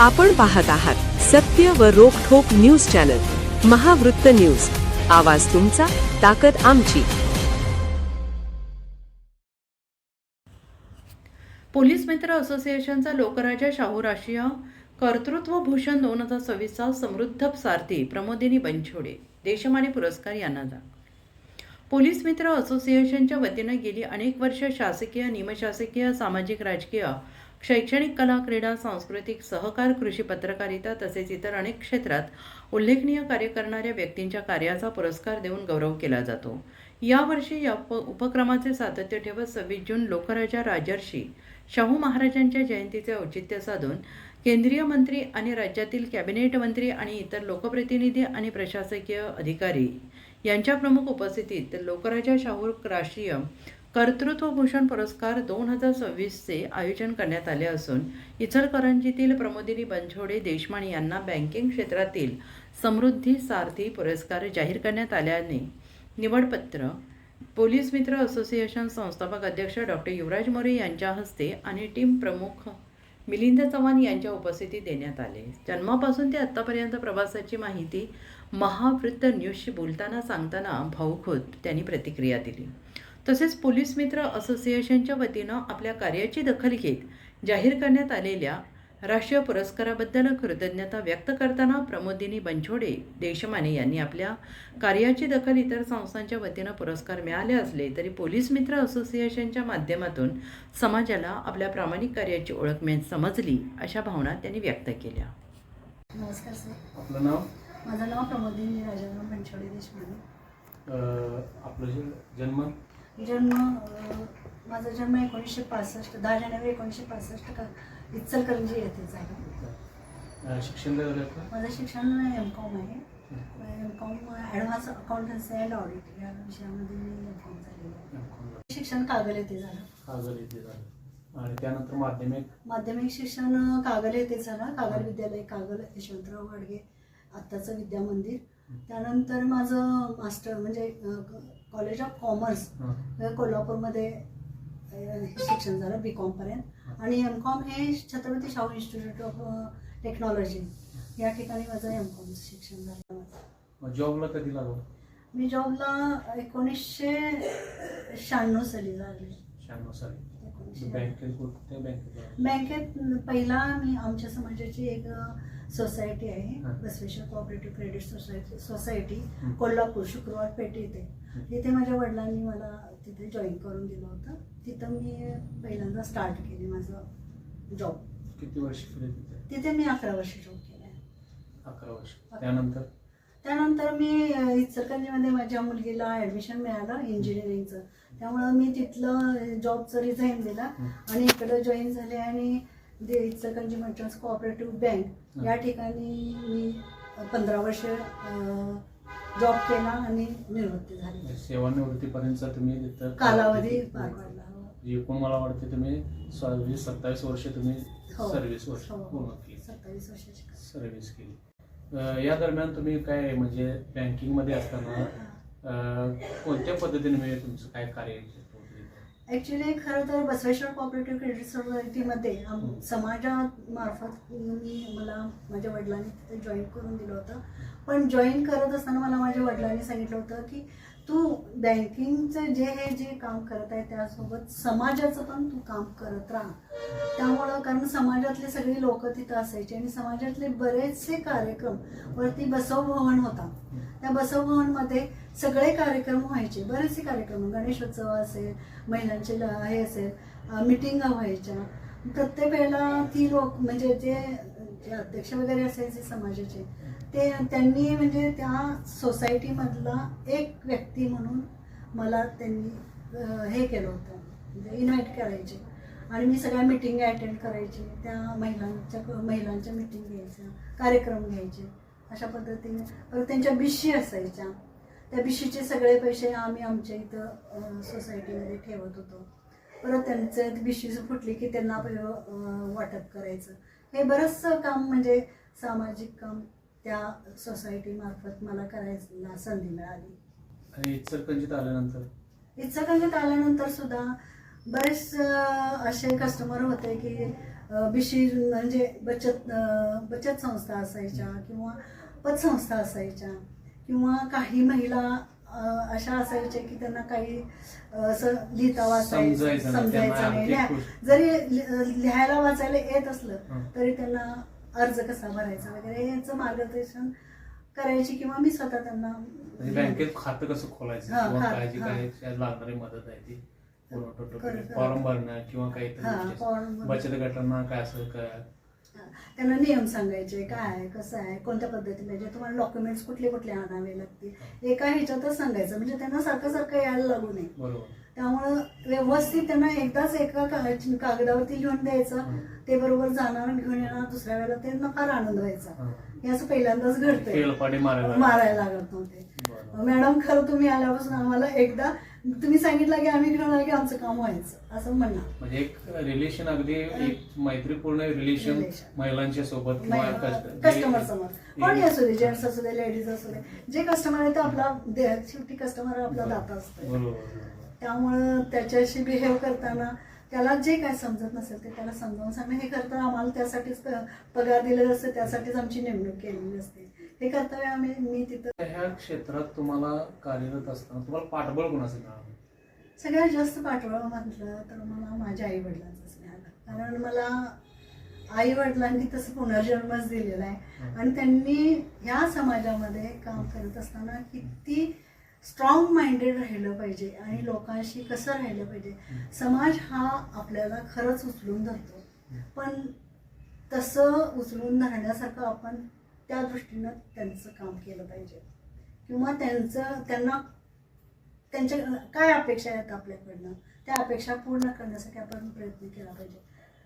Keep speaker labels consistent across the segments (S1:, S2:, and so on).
S1: आपण पाहत आहात सत्य व रोखठोक न्यूज चॅनल महावृत्त न्यूज. आवाज तुमचा, ताकद आमची.
S2: पोलीस मित्र असोसिएशनचा लोकराजा शाहू राष्ट्रीय कर्तृत्व भूषण 2026चा समृद्ध सारथी प्रमोदिनी बनछोडे देशमान्य पुरस्कार यांना जा. पोलीस मित्र असोसिएशनच्या वतीने गेली अनेक वर्ष शासकीय, निमशासकीय, सामाजिक, राजकीय, शैक्षणिक, कला, क्रीडा, सांस्कृतिक, सहकार, कृषी, पत्रकारिता तसेच इतर अनेक क्षेत्रात उल्लेखनीय कार्य करणाऱ्या व्यक्तींच्या कार्याचा पुरस्कार देऊन गौरव केला जातो. यावर्षी या उपक्रमाचे सातत्य ठेवत 26 जून लोकराजा राजर्षी शाहू महाराजांच्या जयंतीचे औचित्य साधून केंद्रीय मंत्री आणि राज्यातील कॅबिनेट मंत्री आणि इतर लोकप्रतिनिधी आणि प्रशासकीय अधिकारी यांच्या प्रमुख उपस्थितीत लोकराजा शाहू राष्ट्रीय कर्तृत्व भूषण पुरस्कार 2026चे आयोजन करण्यात आले असून इचलकरंजीतील प्रमोदिनी बनछोडे देशमाने यांना बँकिंग क्षेत्रातील समृद्धी सारथी पुरस्कार जाहीर करण्यात आल्याने निवडपत्र पोलीस मित्र असोसिएशन संस्थापक अध्यक्ष डॉक्टर युवराज मोरे यांच्या हस्ते आणि टीम प्रमुख मिलिंद चव्हाण यांच्या उपस्थितीत देण्यात आले. जन्मापासून ते आत्तापर्यंत प्रवासाची माहिती महावृत्त न्यूजशी बोलताना सांगताना भावुक होत त्यांनी प्रतिक्रिया दिली. तसेच पोलीस मित्र असोसिएशनच्या वतीनं आपल्या कार्याची दखल घेत जाहीर करण्यात आलेल्या राष्ट्रीय पुरस्काराबद्दल कृतज्ञता व्यक्त करताना प्रमोदिनी बनछोडे देशमाने यांनी आपल्या कार्याची दखल इतर संस्थांच्या वतीनं पुरस्कार मिळाले असले तरी पोलीस मित्र असोसिएशनच्या माध्यमातून समाजाला आपल्या प्रामाणिक कार्याची ओळख समजली अशा भावना त्यांनी व्यक्त केल्या.
S3: नमस्कार सर.
S4: आपलं नाव?
S3: माझं नाव प्रमोदिनी राजाराम बनछोडे देशमाने.
S4: आपलं जन्म?
S3: माझा जन्म 1965 10 जानेवारी 1965 इचलकरंजी येथे झाला.
S4: शिक्षण झालं?
S3: माझं शिक्षण M.Com आहे. M.Com advance accountancy and audit या विषयामध्ये मी M.Com झालेलं आहे. शिक्षण कागल येथे झालं.
S4: आणि त्यानंतर
S3: माध्यमिक शिक्षण कागल येथे झालं. कागल विद्यालय, कागल, यशवंतराव गाडगे आत्ताचं विद्या मंदिर. त्यानंतर माझं मास्टर म्हणजे कॉलेज ऑफ कॉमर्स कोल्हापूरमध्ये शिक्षण झालं B.Com पर्यंत. आणि M.Com हे Chhatrapati Shahu institute of technology या ठिकाणी माझं M.Com शिक्षण झालं.
S4: जॉबला कधी लागलो?
S3: मी जॉबला 1996 साली लागले.
S4: 96 साली.
S3: 1996 बँकेत पहिला मी आमच्या समाजाची एक सोसायटी आहे, Basaveshwar cooperative credit society Kolhapur, शुक्रवार पेठ येथे. तिथे माझ्या वडिलांनी मला तिथे जॉईन करून दिलं होतं. तिथं मी पहिल्यांदा स्टार्ट केली माझं जॉब.
S4: किती वर्ष केले
S3: तिथे? मी 11 वर्ष जॉब केला.
S4: 11 वर्ष.
S3: त्यानंतर मी इचलकरंजीमध्ये माझ्या मुलगीला ॲडमिशन मिळालं इंजिनिअरिंगचं. त्यामुळं मी तिथलं जॉबचं रिझाईन दिला आणि इकडं जॉईन झाले आणि इचलकरंजी मर्चंट्स कोऑपरेटिव्ह बँक या ठिकाणी मी 15 वर्ष जॉब केला आणि निवृत्ती झाली.
S4: सेवानिवृत्तीपर्यंतचा तुम्ही तिथं
S3: कालावधी पार पडला.
S4: एकूण मला वाटते तुम्ही 27 वर्ष तुम्ही सर्व्हिस पूर्ण केली.
S3: 27 वर्षाची
S4: सर्व्हिस केली. या दरम्यान तुम्ही काय म्हणजे बँकिंगमध्ये असताना कोणत्या पद्धतीने म्हणजे तुमचं काय कार्य?
S3: ॲक्च्युली खरं तर बसवेश्वर कोऑपरेटिव्ह क्रेडिट सोसायटीमध्ये समाजामार्फत मला माझ्या वडिलांनी तिथे जॉईन करून दिलं होतं. पण जॉईन करत असताना मला माझ्या वडिलांनी सांगितलं होतं की तू बँकिंगचं जे काम करत आहे त्यासोबत समाजाचं पण तू काम करत राहा. त्यामुळं कारण समाजातले सगळी लोक तिथं असायचे आणि समाजातले बरेचसे कार्यक्रम वरती बसवभवन होता. त्या बसवभवनमध्ये सगळे कार्यक्रम व्हायचे, बरेचसे कार्यक्रम, गणेशोत्सव असेल, महिलांचे हे असेल, मिटिंगा व्हायच्या. प्रत्येक वेळेला ती लोक म्हणजे जे अध्यक्ष वगैरे असायचे समाजाचे त्यांनी म्हणजे त्या सोसायटीमधला एक व्यक्ती म्हणून मला त्यांनी हे केलं होतं, म्हणजे इन्व्हाइट करायचे आणि मी सगळ्या मिटिंग अटेंड करायचे. त्या महिलांच्या मिटिंग घ्यायच्या, कार्यक्रम घ्यायचे. अशा पद्धतीने परत त्यांच्या बिशी असायच्या. त्या बिशीचे सगळे पैसे आम्ही आमच्या इथं सोसायटीमध्ये ठेवत होतो. परत त्यांचं बिशी फुटली की त्यांना वाटप करायचं. हे बरंचसं काम म्हणजे सामाजिक काम त्या सोसायटीमार्फत मला करायला संधी मिळाली.
S4: आणि इचलकरंजीत आल्यानंतर
S3: सुद्धा बरेच असे कस्टमर होते की बिशी म्हणजे बचत संस्था असायच्या किंवा पतसंस्था असायच्या किंवा काही महिला अशा असायच्या की त्यांना काही असं लिहिता
S4: समजायचं
S3: समजायचं नाही. जरी लिहायला वाचायला येत असलं तरी त्यांना अर्ज कसा भरायचा वगैरे याचं मार्गदर्शन करायची किंवा मी स्वतः त्यांना
S4: बँकेत खातं कसं खोलायचं किंवा काय लागणारी मदत आहे ती फॉर्म भरणं किंवा काही बचत गटांना काय असं काय
S3: त्यांना नियम सांगायचे काय आहे कसं आहे कोणत्या पद्धतीने म्हणजे तुम्हाला डॉक्युमेंट्स कुठले कुठले आणावे लागतील एका ह्याच्यातच सांगायचं म्हणजे त्यांना सारखं यायला लागू नये.
S4: बरोबर.
S3: त्यामुळं व्यवस्थित त्यांना एकदाच एका कागदावरती लिहून द्यायचं ते बरोबर जाणार घेऊन येणार दुसऱ्या वेळेला त्यांना फार आनंद व्हायचा. हे असं पहिल्यांदाच घडतंय मारायला लागत नव्हते. मॅडम खरं तुम्ही आल्यापासून आम्हाला एकदा तुम्ही सांगितलं की आम्ही घेऊन आलो की आमचं काम व्हायचं असं म्हणणं
S4: म्हणजे एक रिलेशन अगदी एक मैत्रीपूर्ण रिलेशन महिलांच्या सोबत
S3: कस्टमर समोर कोणी असू दे जेंट्स असू दे लेडीज असू दे जे कस्टमर आहे ते आपला शेवटी कस्टमर आपला दाता असतो. त्यामुळं त्याच्याशी बिहेव करताना त्याला जे काय समजत नसेल ते त्याला समजावून सांगणं हे करताना आम्हाला त्यासाठीच पगार दिलेला असतो त्यासाठीच आमची नेमणूक केलेली असते. हे कर्तव्य मी तिथं
S4: ह्या क्षेत्रात तुम्हाला कार्यरत असताना तुम्हाला पाठबळ कोणाचं मिळालं?
S3: सगळ्यात जास्त पाठबळ म्हटलं तर मला माझ्या आई वडिलांचंच मिळालं. कारण मला आई वडिलांनी तसं पुनर्जन्मच दिलेला आहे आणि त्यांनी ह्या समाजामध्ये काम करत असताना किती स्ट्रॉंग माइंडेड राहिलं पाहिजे आणि लोकांशी कसं राहिलं पाहिजे. समाज हा आपल्याला खरंच उचलून धरतो पण तसं उचलून धरण्यासारखं आपण त्या दृष्टीनं त्यांचं काम केलं पाहिजे किंवा त्यांना त्यांच्या काय अपेक्षा आहेत आपल्याकडनं त्या अपेक्षा पूर्ण करण्यासाठी आपण प्रयत्न केला पाहिजे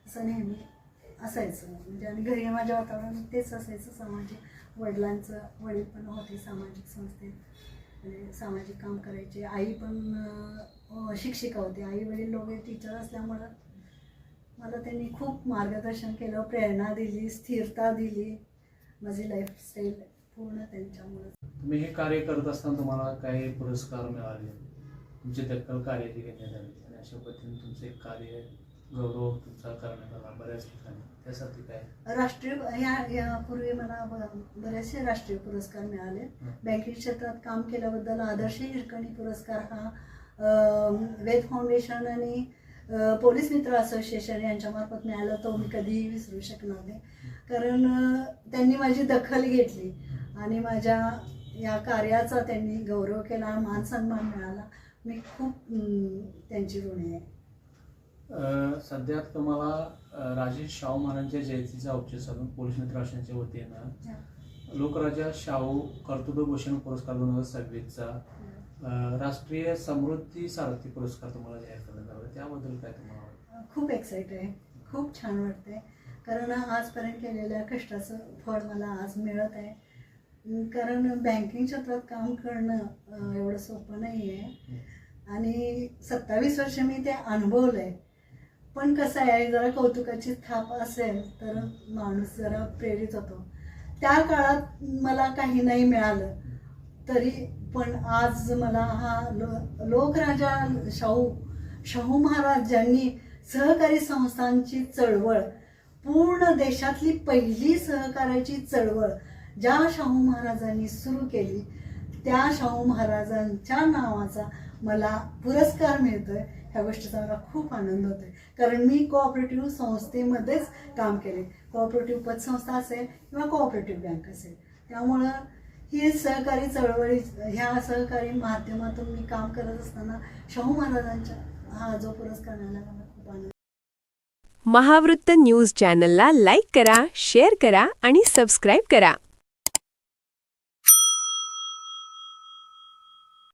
S3: असं नेहमी असायचं. म्हणजे आणि घरी माझ्या वातावरणात तेच असायचं. सामाजिक वडील पण होते सामाजिक संस्थेत म्हणजे सामाजिक काम करायचे. आई पण शिक्षिका होती. आई वडील दोघे टीचर असल्यामुळं मला त्यांनी खूप मार्गदर्शन केलं प्रेरणा दिली स्थिरता दिली. माझी लाईफस्टाईल पूर्ण त्यांच्यामुळे.
S4: तुम्ही हे कार्य करत असताना तुम्हाला काही पुरस्कार मिळाले तुमची दखल कार्याची घेण्यात आली आणि अशा पद्धतीने तुमचे कार्य गौरव तुमचा करण्यात आला बऱ्याच ठिकाणी त्यासाठी काय
S3: राष्ट्रीय यापूर्वी मला बरेचसे राष्ट्रीय पुरस्कार मिळाले. बँकिंग क्षेत्रात काम केल्याबद्दल आदर्श हिरकणी पुरस्कार हा वेद फाउंडेशन आणि पोलीस मित्र असोसिएशन यांच्यामार्फत मिळाला. तो मी कधीही विसरू शकणार नाही कारण त्यांनी माझी दखल घेतली आणि माझ्या या कार्याचा त्यांनी गौरव केला मान सन्मान मिळाला. मी खूप त्यांची ऋणी आहे.
S4: सध्या तुम्हाला राजेश शाहू महाराजांच्या जयंतीचा औचित्य साधून पोलीस मित्र असण्याच्या वतीनं लोकराजा शाहू कर्तृत्वभूषण पुरस्कार 2026चा राष्ट्रीय समृद्धी सारथी पुरस्कार तुम्हाला जाहीर करण्यात आला त्याबद्दल काय तुम्हाला?
S3: खूप एक्साइटेड आहे. खूप छान वाटतंय कारण आजपर्यंत केलेल्या कष्टाचं फळ मला आज मिळत आहे. कारण बँकिंग क्षेत्रात काम करणं एवढं सोपं नाही आहे आणि 27 वर्ष मी ते अनुभवलं आहे. पण कसं आहे जरा कौतुकाची थाप असेल तर माणूस जरा प्रेरित होतो. त्या काळात मला काही नाही मिळालं तरी पण आज मला हा लोकराजा शाहू महाराज ज्यांनी सहकारी संस्थांची चळवळ पूर्ण देशातली पहिली सहकार्याची चळवळ ज्या शाहू महाराजांनी सुरू केली त्या शाहू महाराजांच्या नावाचा मला पुरस्कार मिळतोय ह्या गोष्टीचा मला खूप आनंद होतोय. कारण मी कोऑपरेटिव्ह संस्थेमध्येच काम केले. कोऑपरेटिव्ह पतसंस्था असेल किंवा कोऑपरेटिव्ह बँक असेल. त्यामुळं ही सहकारी चळवळी ह्या सहकारी माध्यमातून मी काम करत असताना शाहू महाराजांच्या हा जो पुरस्कार मिळाला मला खूप आनंद.
S1: महावृत्त न्यूज चॅनलला लाईक करा शेअर करा आणि सबस्क्राईब करा.